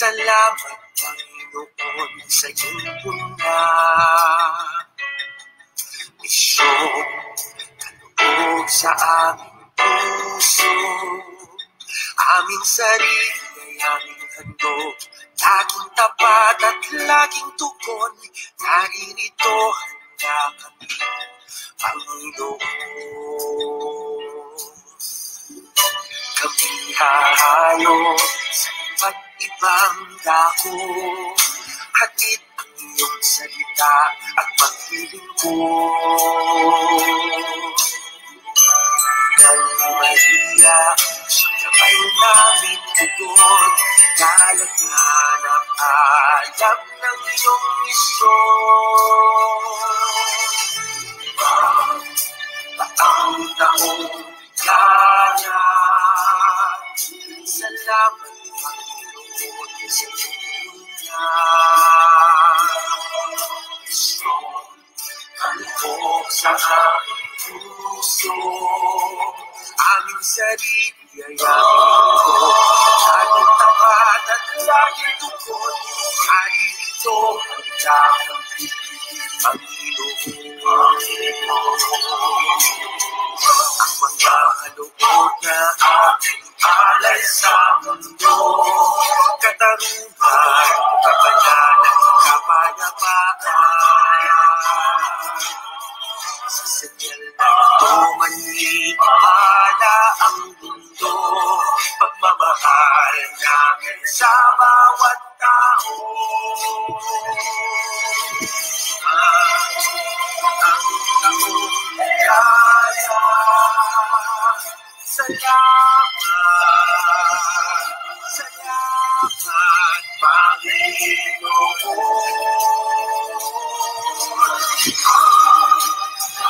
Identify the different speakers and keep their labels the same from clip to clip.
Speaker 1: Salamat, Panginoon, sa iyong puna. Misyon, kaloob sa aming puso. Aming sarili ay aming handog, laging tapat at laging tugon. Naririto handa kami, Panginoon. Kami hahayo sa iba't ibang dako, hatid ang iyong salita at maglilingkod. Nang Maria, siyang gabay namin tugod, lalagyan ang alam ng iyong misyon. Taang taong kaya, salamat, Panginoon, sa iyong misyon. Kaloob sa aming puso, aming sarili ay aming ko. Laging tapat at laging tugon, naririto handa kami, Panginoon. Ang mga kaloob na ating alay sa mundo, katarungan, kapanalan, kapayapaan. Sa senyal na ito, manlibala ang mundo, pagmamahal namin sa bawat tao. Ang taong kaya, salamat, salamat, Panginoon.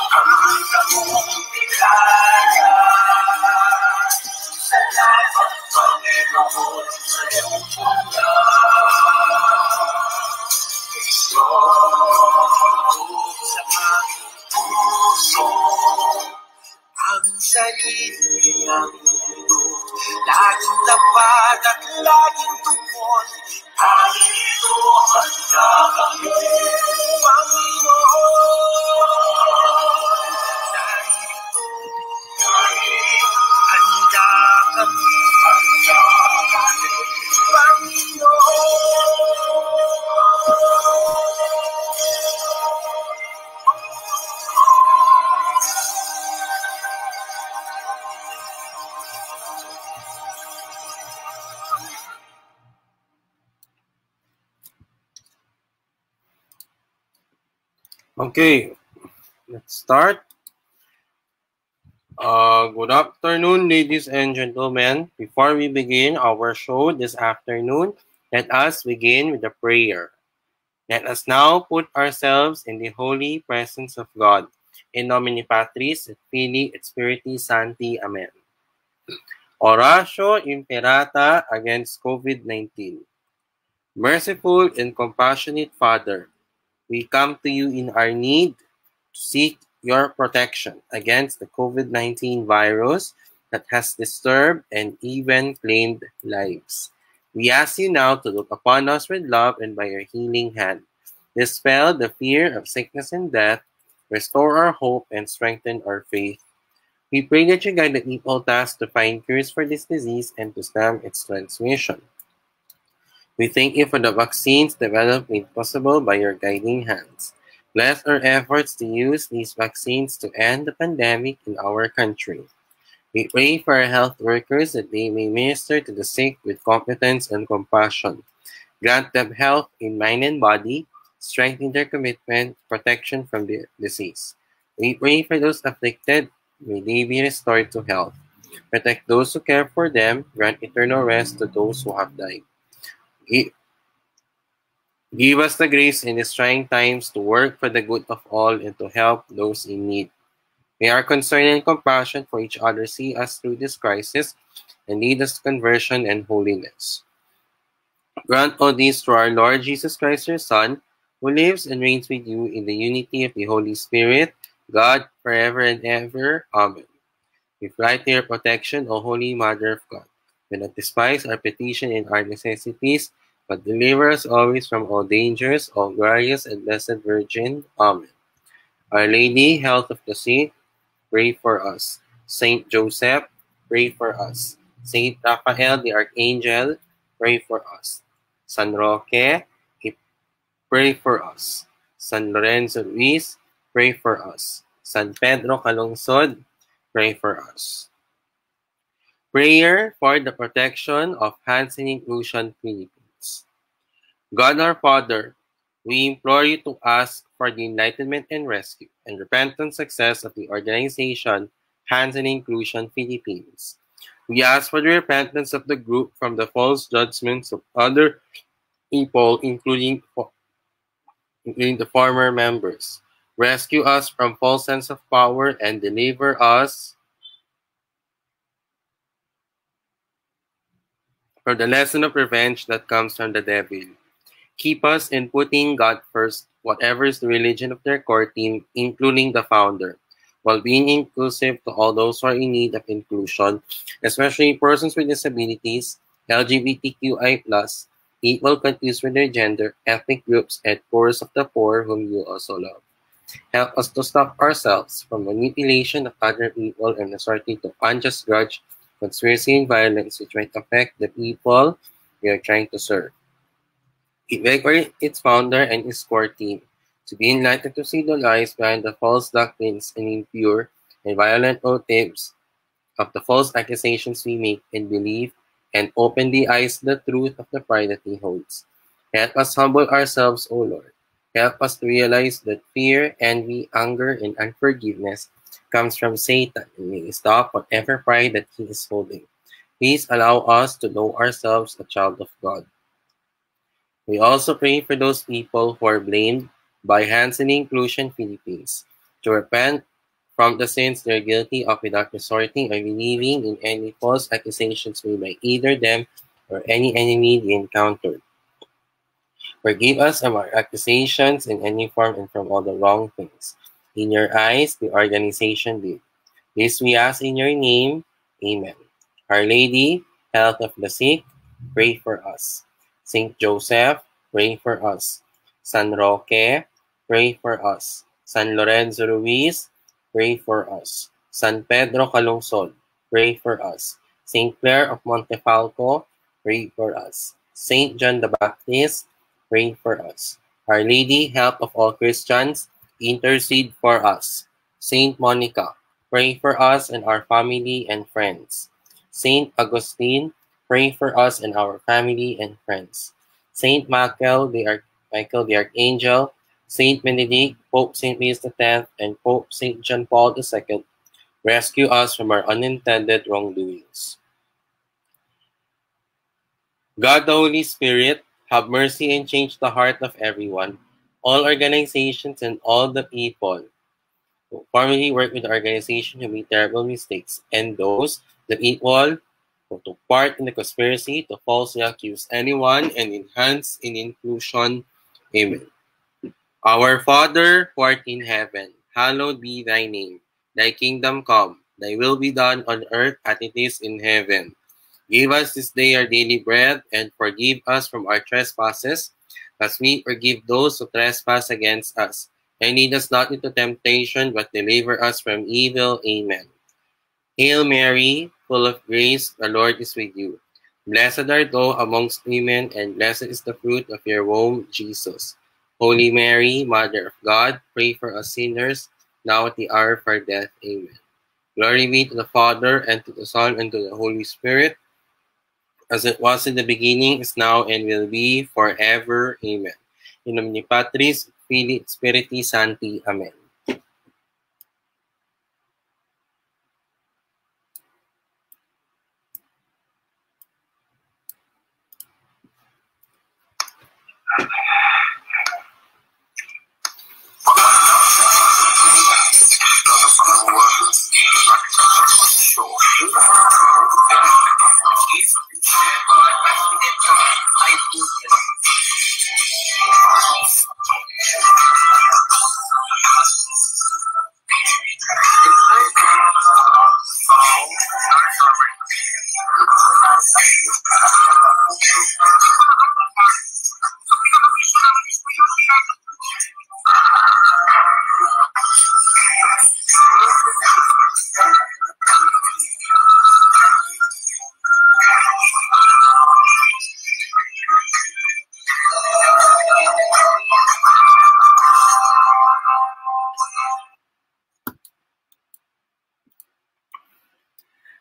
Speaker 1: Ang taong kaya, salamat, Panginoon, sa iyong puna. Misyon sa aming puso, ang sarili ang mundo, laging tapat at laging tugon. Narito handa kami, Panginoon. Narito handa kami,
Speaker 2: Okay, let's start. Good afternoon, ladies and gentlemen. Before we begin our show this afternoon, let us begin with a prayer. Let us now put ourselves in the holy presence of God. In nomine Patris et Filii et Spiritus Sancti. Amen. Oratio Imperata against COVID-19. Merciful and compassionate Father, we come to you in our need to seek your protection against the COVID-19 virus that has disturbed and even claimed lives. We ask you now to look upon us with love and by your healing hand. Dispel the fear of sickness and death, restore our hope, and strengthen our faith. We pray that you guide the people tasked to find cures for this disease and to stem its transmission. We thank you for the vaccines developed made possible by your guiding hands. Bless our efforts to use these vaccines to end the pandemic in our country. We pray for our health workers that they may minister to the sick with competence and compassion. Grant them health in mind and body, strengthen their commitment, protection from the disease. We pray for those afflicted, may they be restored to health. Protect those who care for them, grant eternal rest to those who have died. Give us the grace in these trying times to work for the good of all and to help those in need. May our concern and compassion for each other see us through this crisis and lead us to conversion and holiness. Grant all these through our Lord Jesus Christ, your Son, who lives and reigns with you in the unity of the Holy Spirit, God, forever and ever. Amen. We fly to your protection, O Holy Mother of God. Do not despise our petition and our necessities, but deliver us always from all dangers, O glorious and blessed Virgin. Amen. Our Lady, health of the sick, pray for us. Saint Joseph, pray for us. Saint Raphael the Archangel, pray for us. San Roque, pray for us. San Lorenzo Ruiz, pray for us. San Pedro Calungsod, pray for us. Prayer for the protection of Hansen Inclusion Philippines. God our Father, we implore you to ask for the enlightenment and rescue and repentant success of the organization Hansen Inclusion Philippines. We ask for the repentance of the group from the false judgments of other people, including the former members. Rescue us from false sense of power and deliver us from the lesson of revenge that comes from the devil. Keep us in putting God first, whatever is the religion of their core team, including the founder, while being inclusive to all those who are in need of inclusion, especially persons with disabilities, LGBTQI+, equal confused with their gender, ethnic groups, and poorest of the poor whom you also love. Help us to stop ourselves from manipulation of other people and resorting to unjust grudge, conspiracy, and violence which might affect the people we are trying to serve. Invigorate its founder and its core team to be enlightened to see the lies behind the false doctrines and impure and violent motives of the false accusations we make and believe, and open the eyes to the truth of the pride that he holds. Help us humble ourselves, O Lord. Help us to realize that fear, envy, anger, and unforgiveness comes from Satan, and may stop whatever pride that he is holding. Please allow us to know ourselves a child of God. We also pray for those people who are blamed by Hansen Inclusion Philippines to repent from the sins they are guilty of without resorting or believing in any false accusations made by either them or any enemy they encountered. Forgive us of our accusations in any form and from all the wrong things. In your eyes, the organization did. This we ask in your name. Amen. Our Lady, health of the sick, pray for us. Saint Joseph, pray for us. San Roque, pray for us. San Lorenzo Ruiz, pray for us. San Pedro Calungsod, pray for us. Saint Clare of Montefalco, pray for us. Saint John the Baptist, pray for us. Our Lady, help of all Christians, intercede for us. Saint Monica, pray for us and our family and friends. Saint Augustine, pray for us and our family and friends. Saint Michael the Archangel, Saint Benedict, Pope Saint Pius X, and Pope Saint John Paul II, rescue us from our unintended wrongdoings. God the Holy Spirit, have mercy and change the heart of everyone, all organizations and all the people who formerly worked with the organization who made terrible mistakes, and those that equal who took part in the conspiracy to falsely accuse anyone and enhance in inclusion. Amen. Our Father, who art in heaven, hallowed be thy name. Thy kingdom come, thy will be done on earth as it is in heaven. Give us this day our daily bread, and forgive us from our trespasses, as we forgive those who trespass against us. And lead us not into temptation, but deliver us from evil. Amen. Hail Mary, full of grace, the Lord is with you. Blessed art thou amongst women, and blessed is the fruit of your womb, Jesus. Holy Mary, Mother of God, pray for us sinners, now at the hour of our death. Amen. Glory be to the Father, and to the Son, and to the Holy Spirit, as it was in the beginning, is now, and will be forever. Amen. In nomine Patris, Filii, Spiritus Sancti. Amen.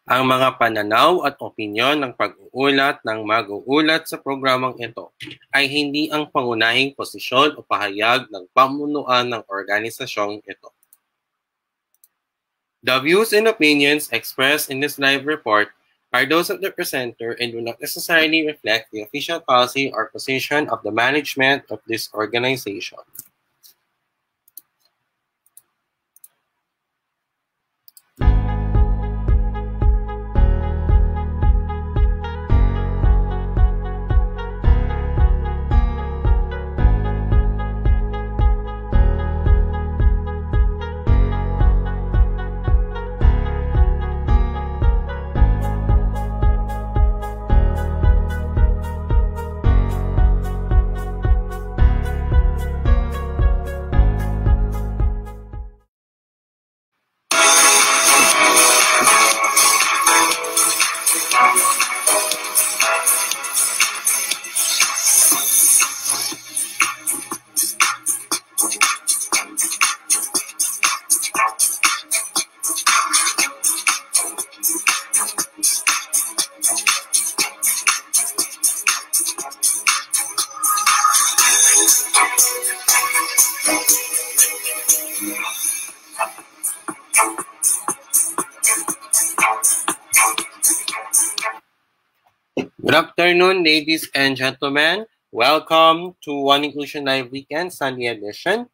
Speaker 2: Ang mga pananaw at opinyon ng pag-uulat ng mag-uulat sa programang ito ay hindi ang pangunahing posisyon o pahayag ng pamunuan ng organisasyong ito. The views and opinions expressed in this live report are those of the presenter and do not necessarily reflect the official policy or position of the management of this organization. Good afternoon, ladies and gentlemen. Welcome to One Inclusion Live Weekend Sunday edition.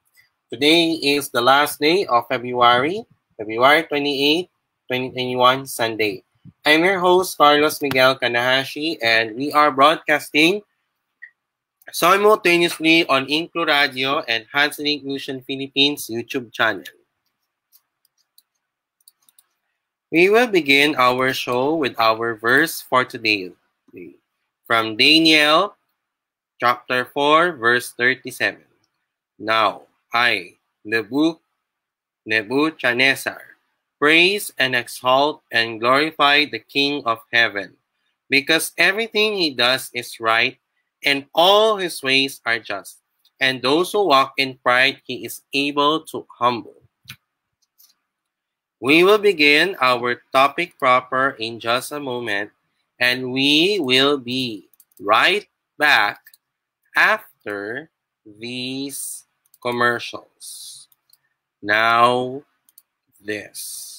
Speaker 2: Today is the last day of February 28, 2021, Sunday. I'm your host, Carlos Miguel Kanahashi, and we are broadcasting simultaneously on Inclu Radio and Hansen Inclusion Philippines YouTube channel. We will begin our show with our verse for today. From Daniel chapter 4 verse 37. Now I, Nebuchadnezzar, praise and exalt and glorify the King of heaven, because everything he does is right and all his ways are just, and those who walk in pride he is able to humble. We will begin our topic proper in just a moment, and we will be right back after these commercials. Now, this.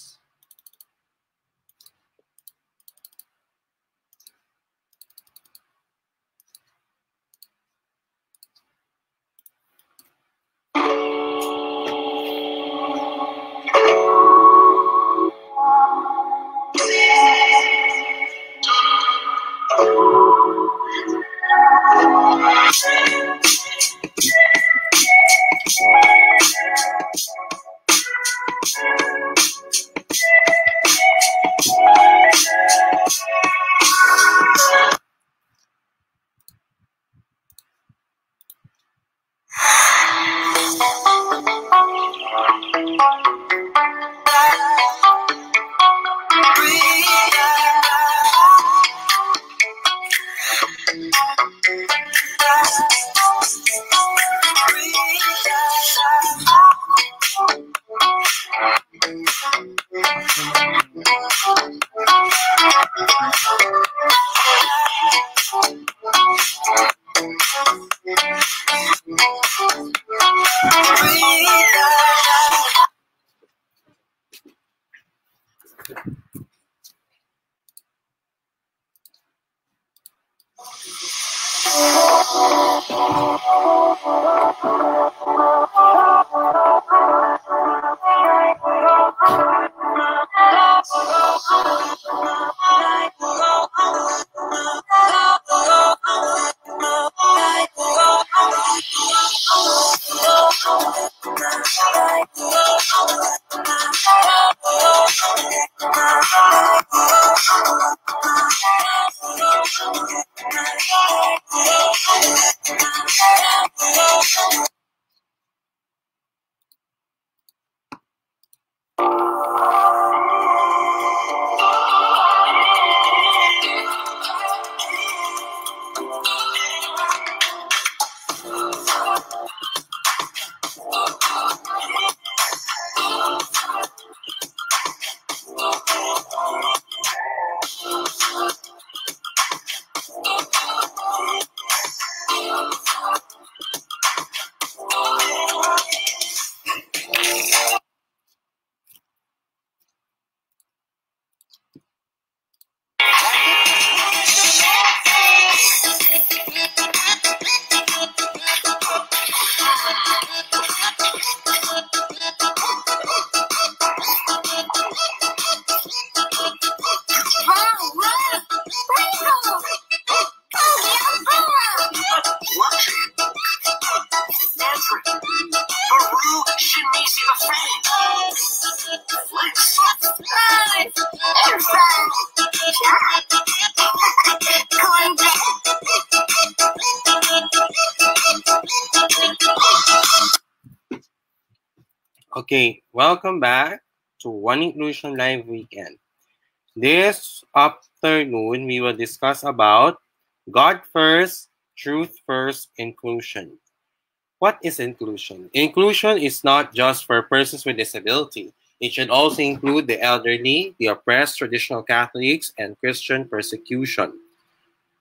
Speaker 2: Okay, welcome back to One Inclusion Live Weekend. This afternoon, we will discuss about God first, truth first, inclusion. What is inclusion? Inclusion is not just for persons with disability. It should also include the elderly, the oppressed, traditional Catholics, and Christian persecution.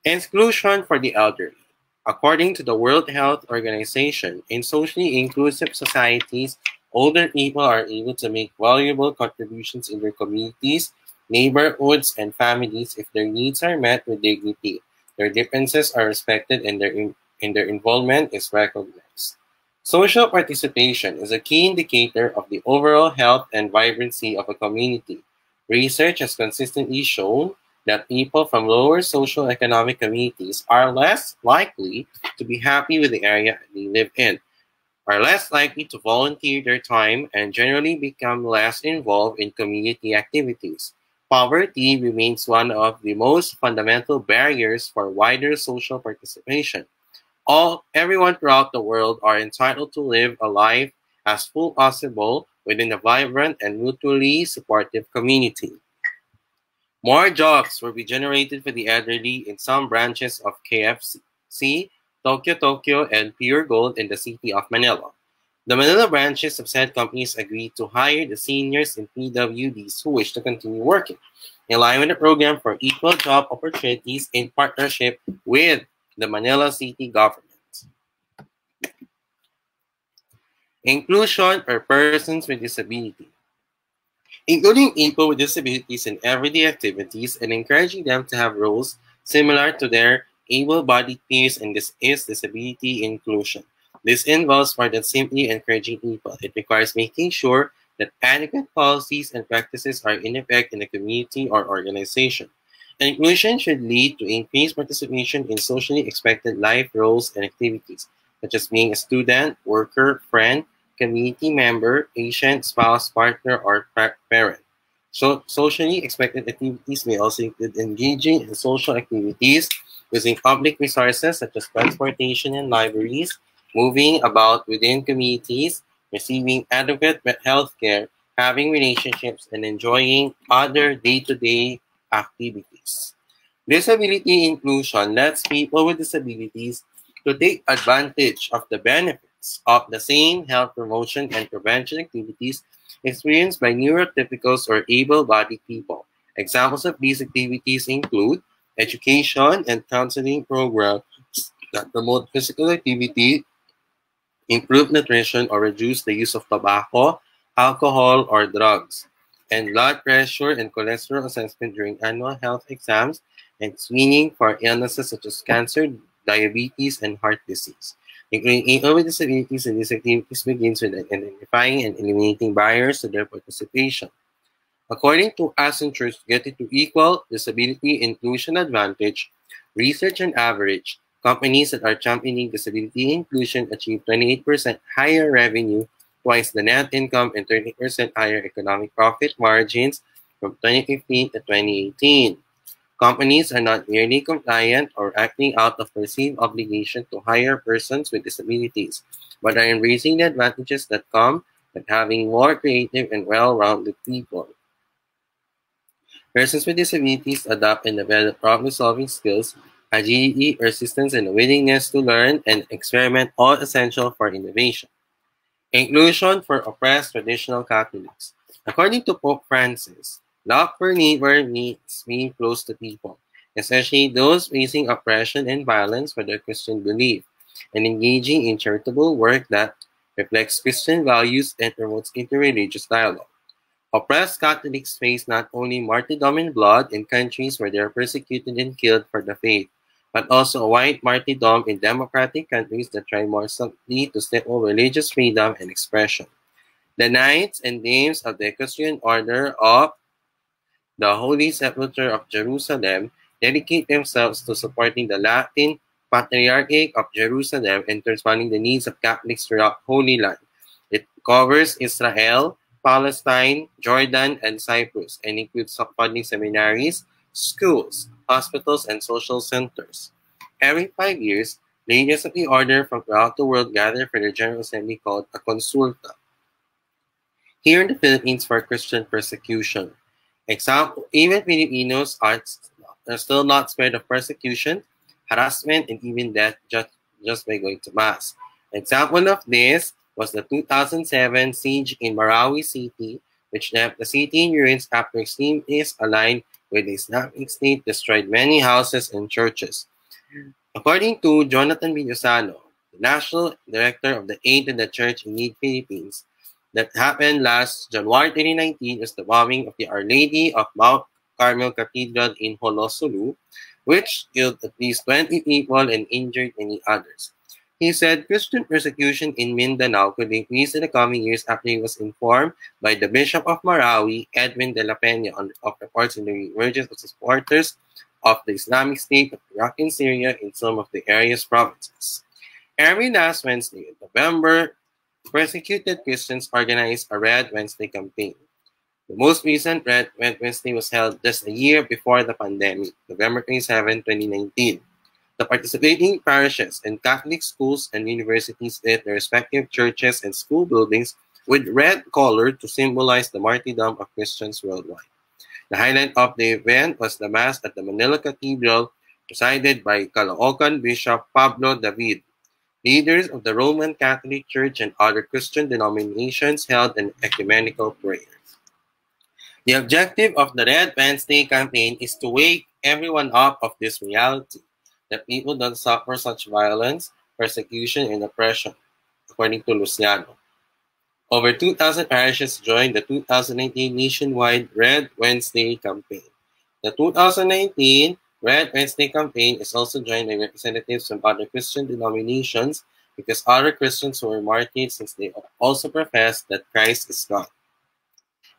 Speaker 2: Inclusion for the elderly. According to the World Health Organization, in socially inclusive societies, older people are able to make valuable contributions in their communities, neighborhoods, and families if their needs are met with dignity, their differences are respected, and their involvement is recognized. Social participation is a key indicator of the overall health and vibrancy of a community. Research has consistently shown that people from lower social-economic communities are less likely to be happy with the area they live in, are less likely to volunteer their time, and generally become less involved in community activities. Poverty remains one of the most fundamental barriers for wider social participation. Everyone throughout the world are entitled to live a life as full as possible within a vibrant and mutually supportive community. More jobs will be generated for the elderly in some branches of KFC, Tokyo, and Pure Gold in the city of Manila. The Manila branches of said companies agreed to hire the seniors in PWDs who wish to continue working, in line with the program for equal job opportunities in partnership with the Manila City government. Inclusion or persons with disability. Including people with disabilities in everyday activities and encouraging them to have roles similar to their able-bodied peers, and this is disability inclusion. This involves more than simply encouraging people. It requires making sure that adequate policies and practices are in effect in a community or organization. Inclusion should lead to increased participation in socially expected life roles and activities, such as being a student, worker, friend, community member, patient, spouse, partner, or parent. So, socially expected activities may also include engaging in social activities, using public resources such as transportation and libraries, moving about within communities, receiving adequate health care, having relationships, and enjoying other day-to-day activities. Disability inclusion lets people with disabilities to take advantage of the benefits of the same health promotion and prevention activities experienced by neurotypicals or able-bodied people. Examples of these activities include education and counseling programs that promote physical activity, improve nutrition, or reduce the use of tobacco, alcohol, or drugs, and blood pressure and cholesterol assessment during annual health exams, and screening for illnesses such as cancer, diabetes, and heart disease. Including people with disabilities in these activities begins with identifying and eliminating barriers to their participation. According to Accenture's Getting to Equal Disability Inclusion Advantage research, on average, companies that are championing disability inclusion achieve 28% higher revenue, twice the net income, and 30% higher economic profit margins from 2015 to 2018. Companies are not merely compliant or acting out of perceived obligation to hire persons with disabilities, but are embracing the advantages that come with having more creative and well-rounded people. Persons with disabilities adopt and develop problem-solving skills, agility, persistence, and a willingness to learn and experiment, all essential for innovation. Inclusion for oppressed traditional Catholics. According to Pope Francis, love for neighbor means being close to people, especially those facing oppression and violence for their Christian belief, and engaging in charitable work that reflects Christian values and promotes interreligious dialogue. Oppressed Catholics face not only martyrdom in blood in countries where they are persecuted and killed for the faith, but also a white martyrdom in democratic countries that try more subtly to stifle religious freedom and expression. The Knights and Dames of the Equestrian Order of the Holy Sepulchre of Jerusalem dedicate themselves to supporting the Latin Patriarchate of Jerusalem and responding the needs of Catholics throughout Holy Land. It covers Israel, Palestine, Jordan, and Cyprus, and includes funding seminaries, schools, hospitals, and social centers. Every 5 years, leaders of the order from throughout the world gather for their General Assembly called a consulta. here in the Philippines for Christian persecution. Example, even Filipinos are still not spared of persecution, harassment, and even death just by going to Mass. Example of this was the 2007 siege in Marawi City, which left the city in ruins after extremists aligned with the Islamic State destroyed many houses and churches. According to Jonathan Villosano, the National Director of the Aid to the Church in Need Philippines, that happened last January 2019 is the bombing of the Our Lady of Mount Carmel Cathedral in Honolulu, which killed at least 20 people and injured many others. He said Christian persecution in Mindanao could increase in the coming years after he was informed by the Bishop of Marawi, Edwin de la Peña, of reports in the emergence of supporters of the Islamic State of Iraq and Syria in some of the area's provinces. Every last Wednesday in November, persecuted Christians organized a Red Wednesday campaign. The most recent Red Wednesday was held just a year before the pandemic, November 27, 2019. The participating parishes and Catholic schools and universities lit their respective churches and school buildings with red color to symbolize the martyrdom of Christians worldwide. The highlight of the event was the Mass at the Manila Cathedral, presided by Caloocan Bishop Pablo David. Leaders of the Roman Catholic Church and other Christian denominations held an ecumenical prayer. The objective of the Red Wednesday campaign is to wake everyone up of this reality, that people don't suffer such violence, persecution, and oppression, according to Luciano. Over 2,000 parishes joined the 2019 nationwide Red Wednesday campaign. The 2019 Red Wednesday campaign is also joined by representatives from other Christian denominations because other Christians were martyred since they also profess that Christ is God.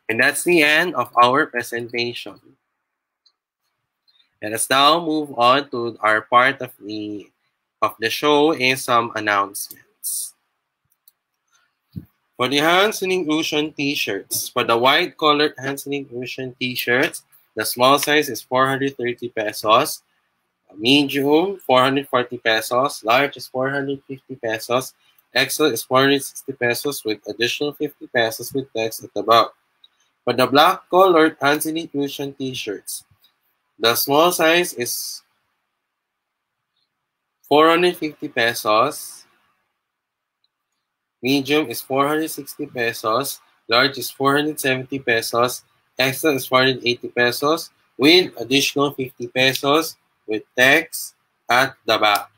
Speaker 2: And that's the end of our presentation. Let us now move on to our part of the show is some announcements. For the Hands and Inclusion t-shirts, for the white-colored Hands and Inclusion t-shirts, the small size is 430 pesos, medium 440 pesos, large is 450 pesos, XL is 460 pesos with additional 50 pesos with text at the back. For the black-colored Hands and Inclusion t-shirts, the small size is 450 pesos, medium is 460 pesos, large is 470 pesos, XL is 480 pesos, with additional 50 pesos with text at the back.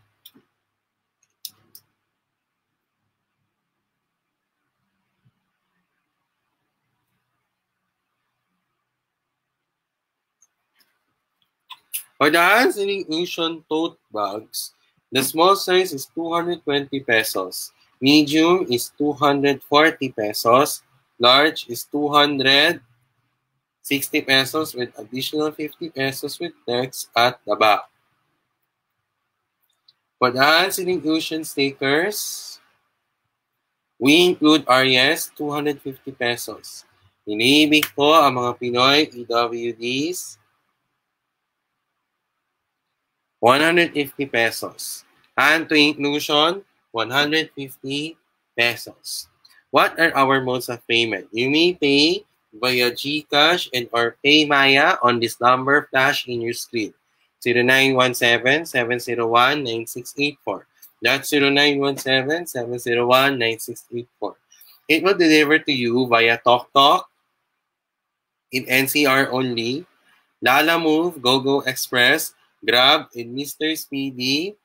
Speaker 2: For the Hands and Inclusion tote bags, the small size is 220 pesos, medium is 240 pesos, large is 260 pesos with additional 50 pesos with text at the back. For the Hands and Inclusion stickers, we include RES 250 pesos. Iniibig po ang mga Pinoy PWDs 150 pesos. And to Inclusion, 150 pesos. What are our modes of payment? You may pay via GCash and or PayMaya on this number flash in your screen. 0917-701-9684. That's 0917-701-9684. It will deliver to you via TokTok in NCR only, Lalamove, GoGo Express, Grab, and Mr. Speedy,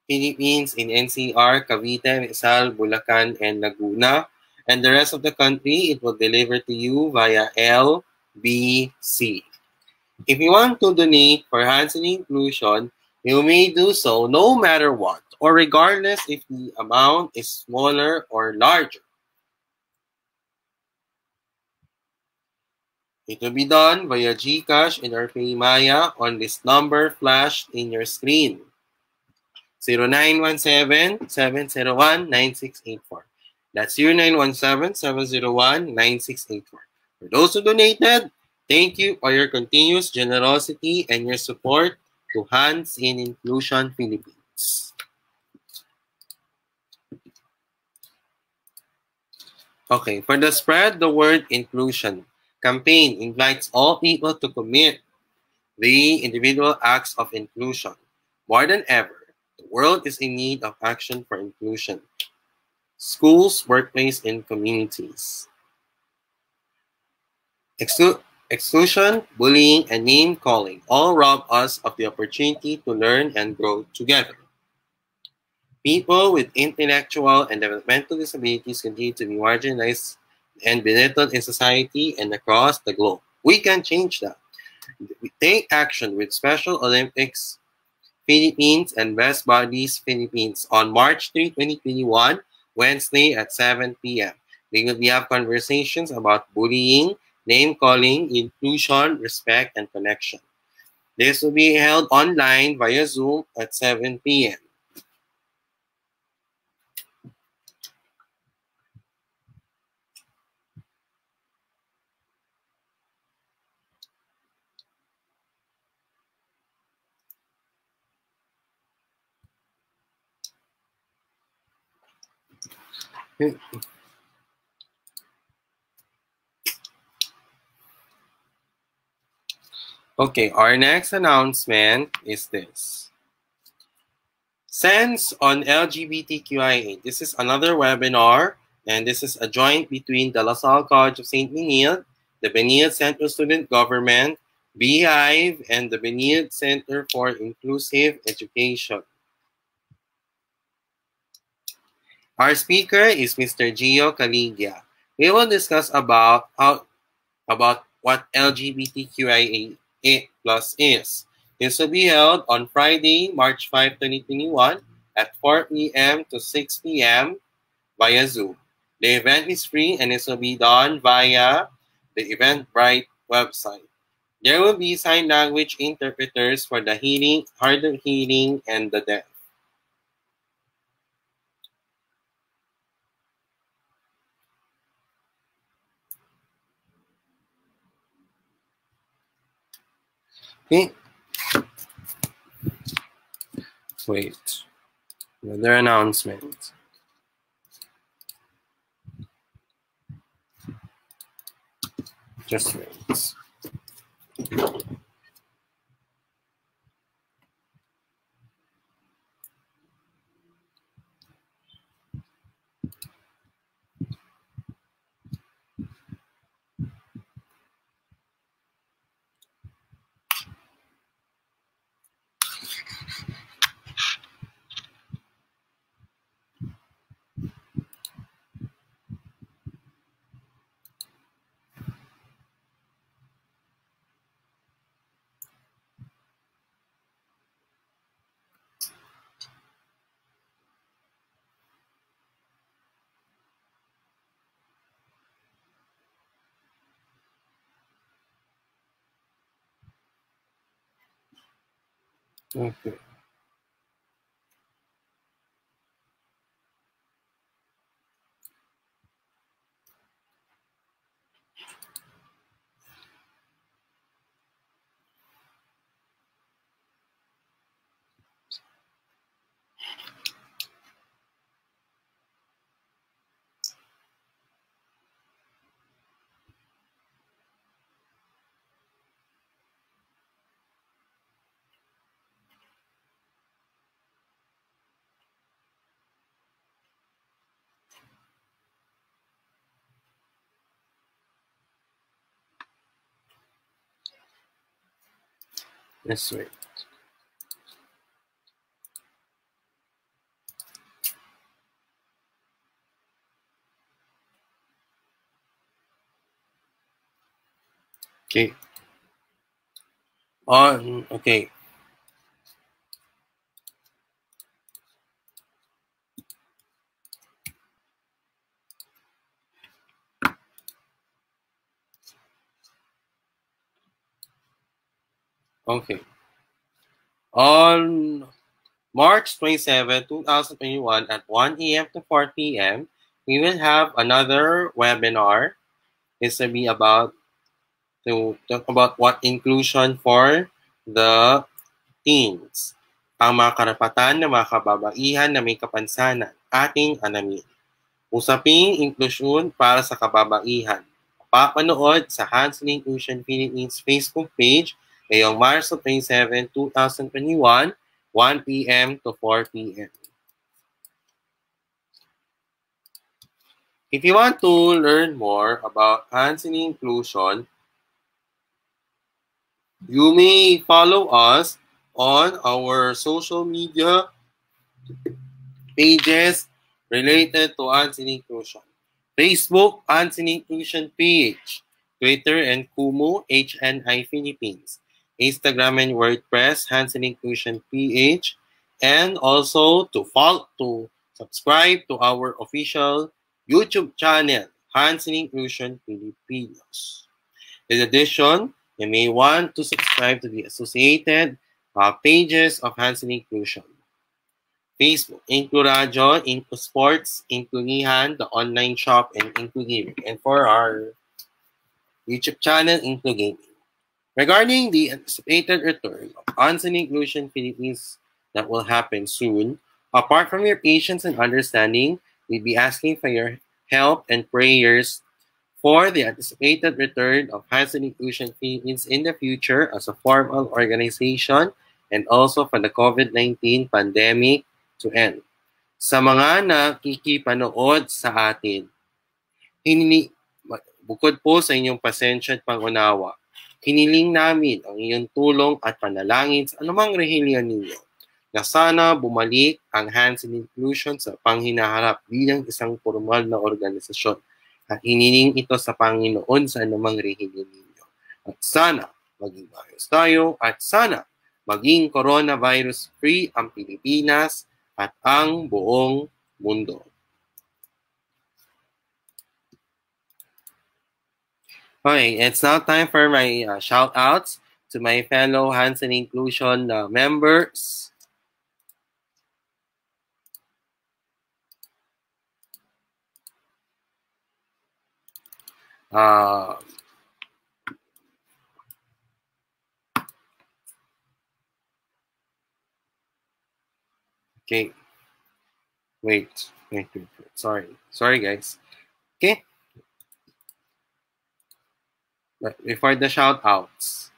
Speaker 2: Philippines in NCR, Cavite, Rizal, Bulacan, and Laguna. And the rest of the country, it will deliver to you via LBC. If you want to donate for Hands and Inclusion, you may do so no matter what, or regardless if the amount is smaller or larger. It will be done via GCash and or PayMaya on this number flashed in your screen. 0917-701-9684. That's 0917-701-9684. For those who donated, thank you for your continuous generosity and your support to Hands in Inclusion Philippines. Okay, for the Spread the Word Inclusion campaign invites all people to commit the individual acts of inclusion. More than ever, the world is in need of action for inclusion. Schools, workplace, and communities. Exclusion, bullying, and name-calling all rob us of the opportunity to learn and grow together. People with intellectual and developmental disabilities continue to be marginalized and belittled in society and across the globe. We can change that. We take action with Special Olympics Philippines and Best Bodies Philippines on March 3, 2021, Wednesday at 7 p.m. We will have conversations about bullying, name-calling, inclusion, respect, and connection. This will be held online via Zoom at 7 p.m. Okay, our next announcement is this. Sense on LGBTQIA. This is another webinar, and this is a joint between the La Salle College of St. Benilde, the Benilde Center Student Government, Beehive, and the Benilde Center for Inclusive Education. Our speaker is Mr. Gio Caligia. We will discuss about what LGBTQIA+ is. This will be held on Friday, March 5, 2021 at 4 p.m. to 6 p.m. via Zoom. The event is free and it will be done via the Eventbrite website. There will be sign language interpreters for the hearing, hard of hearing, and the deaf. Okay. Wait. Another announcement. Just wait. Okay. Let's wait. Okay. Okay. Okay. On March 27, 2021 at 1 a.m. to 4 p.m., we will have another webinar. This will be about to talk about what inclusion for the teens. Ang mga karapatan ng mga kababaihan na may kapansanan, ating alamin. Usaping inklusyon para sa kababaihan. Papanood sa Hanseling Inclusion Philippines Facebook page ngayong Marso 27, 2021, 1 p.m. to 4 p.m. If you want to learn more about Hanseling Inclusion, you may follow us on our social media pages related to Hanseling Inclusion. Facebook, Hanseling Inclusion PH. Twitter and Kumu, HNI Philippines. Instagram and WordPress, Hanseling Inclusion PH. And also to subscribe to our official YouTube channel, Hanseling Inclusion Filipinos. In addition, you may want to subscribe to the associated pages of Hanseling Inclusion. Facebook, Incluradyo, Inclusports, Inclulihan, the online shop, and Inclugiving. And for our YouTube channel, Inclugaming. Regarding the anticipated return of Hanseling Inclusion Philippines that will happen soon, apart from your patience and understanding, we'll be asking for your help and prayers for the anticipated return of Hanseling Inclusion Philippines in the future as a formal organization and also for the COVID-19 pandemic to end. Sa mga nakikipanood sa atin, bukod po sa inyong pasensya at pangunawa, hiniling namin ang iyong tulong at panalangin sa anumang rehiyon ninyo na sana bumalik ang Hanseling Inclusion sa panghinaharap bilang isang formal na organisasyon at hiniling ito sa Panginoon sa anumang rehiyon ninyo. At sana maging maayos tayo at sana maging coronavirus-free ang Pilipinas at ang buong mundo. Okay, it's now time for my shout-outs to my fellow Hanseling Inclusion members. Okay. Wait. Sorry, guys. Okay. But before the shout-outs.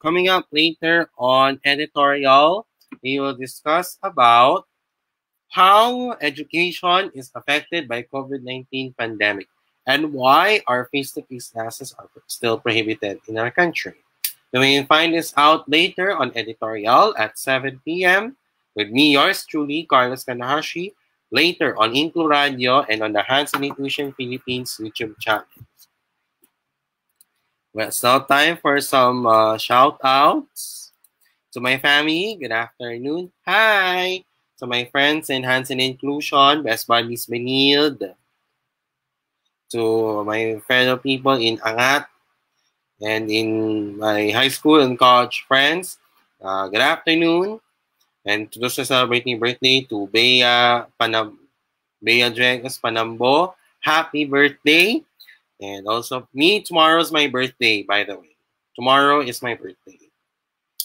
Speaker 2: Coming up later on editorial, we will discuss about how education is affected by COVID-19 pandemic and why our face-to-face classes are still prohibited in our country. You may find this out later on editorial at 7 p.m. with me, yours truly, Carlos Kanahashi, later on Incluradyo and on the Hanseling Inclusion Philippines YouTube channel. Well, it's now time for some shout-outs. To my family, good afternoon. Hi! To my friends in Hanseling Inclusion, Best Buddies Benilde. To my fellow people in Angat and in my high school and college friends, good afternoon. And to those who celebrating birthday, to Bea Dregas Panambo, happy birthday. And also, tomorrow is my birthday, by the way. Tomorrow is my birthday.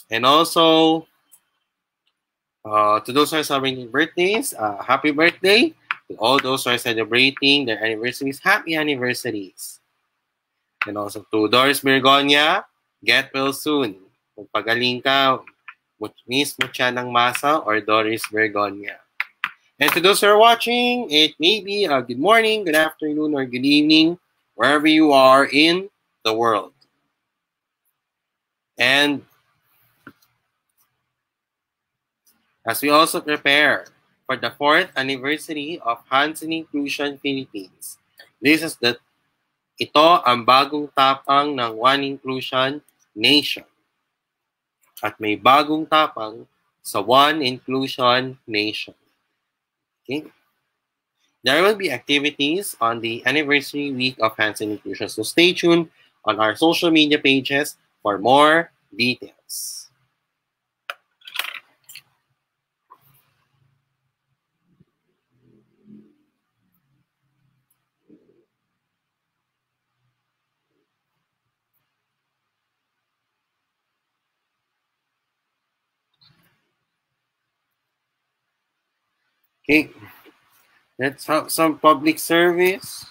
Speaker 2: And also, to those who are celebrating birthdays, happy birthday. To all those who are celebrating their anniversaries, happy anniversaries. And also to Doris Bergonia, get well soon. Kung pagaling ka, miss mo siya ng masa or Doris Bergonia. And to those who are watching, it may be a good morning, good afternoon, or good evening, wherever you are in the world. And as we also prepare for the 4th anniversary of Hanseling Inclusion Philippines, ito ang bagong tapang ng One Inclusion Nation. At may bagong tapang So One Inclusion Nation. Okay. There will be activities on the anniversary week of Hands-On Inclusion. So stay tuned on our social media pages for more details. Okay, let's have some public service.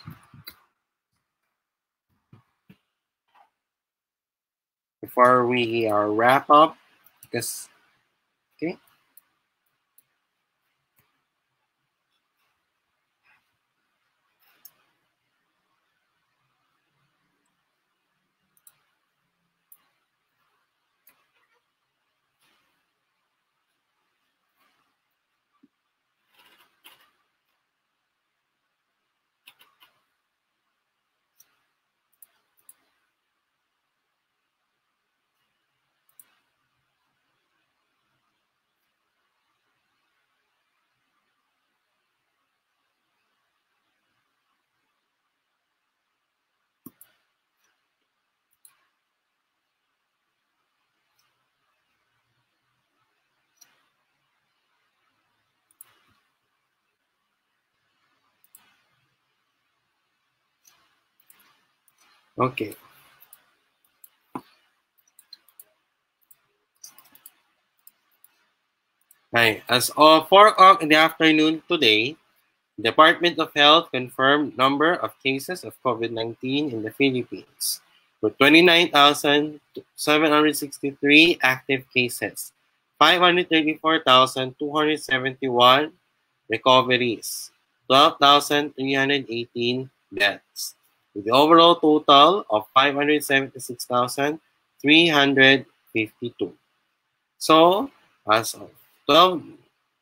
Speaker 2: Before we wrap up, because, okay. Okay. Hi. As of 4 o'clock in the afternoon today, Department of Health confirmed number of cases of COVID-19 in the Philippines with 29,763 active cases, 534,271 recoveries, 12,318 deaths, with the overall total of 576,352. So, as of 12,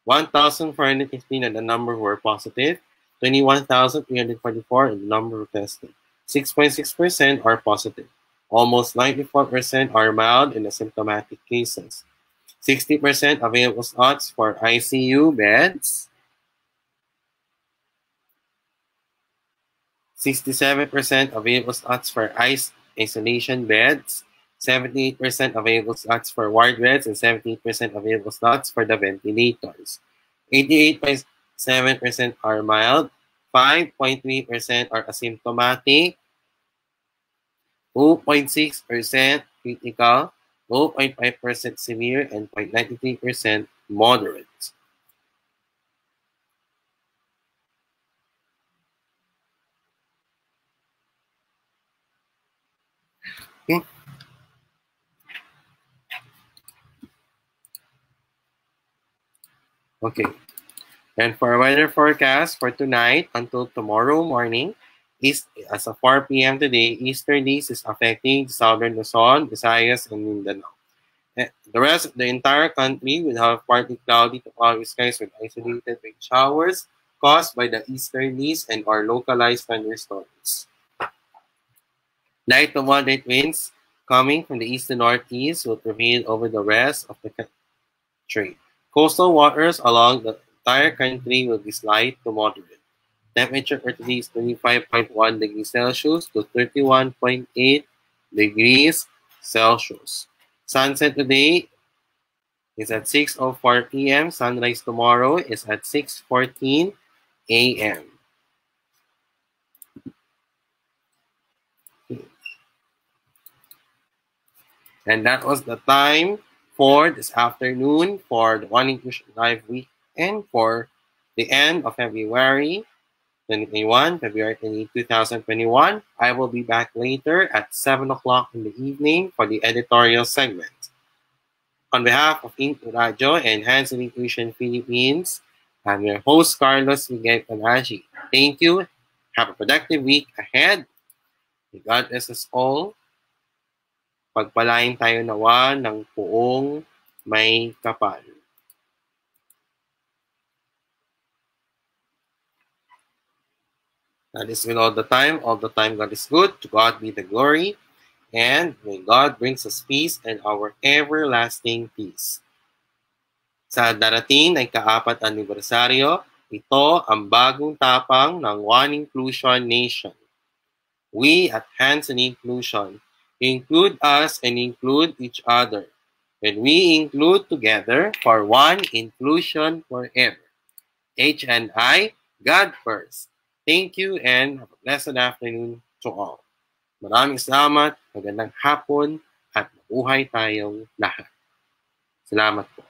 Speaker 2: 1,415 and the number were positive, 21,344 and the number were tested. 6.6% are positive. Almost 94% are mild and asymptomatic cases. 60% available slots for ICU beds. 67% available slots for isolation beds. 78% available slots for ward beds and 78% available slots for the ventilators. 88.7% are mild, 5.3% are asymptomatic, 2.6% critical, 2.5% severe, and 0.93% moderate. Okay. Okay. And for our weather forecast for tonight until tomorrow morning, as of 4 p.m. today, easterlies is affecting southern Luzon, Visayas, and Mindanao. The rest of the entire country will have partly cloudy to cloudy skies with isolated rain showers caused by the easterlies and or localized thunderstorms. Light to moderate winds coming from the east to northeast will prevail over the rest of the country. Coastal waters along the entire country will be slight to moderate. Temperature for today is 25.1 degrees Celsius to 31.8 degrees Celsius. Sunset today is at 6:04 p.m. Sunrise tomorrow is at 6:14 a.m. And that was the time for this afternoon for the One Inclusion Live weekend for the end of February 2021, February 20, 2021. I will be back later at 7 o'clock in the evening for the editorial segment. On behalf of Into Radio and Hands-On Inclusion Philippines, I'm your host, Carlos Miguel Panaji. Thank you. Have a productive week ahead. May God bless us all. Pagpalain tayo nawa ng poong may kapal. That is with all the time God is good. To God be the glory. And may God brings us peace and our everlasting peace. Sa darating ay ka-4 anibersaryo, ito ang bagong tapang ng One Inclusion Nation. We at Hands on Inclusion include us and include each other. When we include together for one inclusion forever. HNI, God first. Thank you and have a blessed afternoon to all. Maraming salamat, magandang hapon, at mabuhay tayong lahat. Salamat po.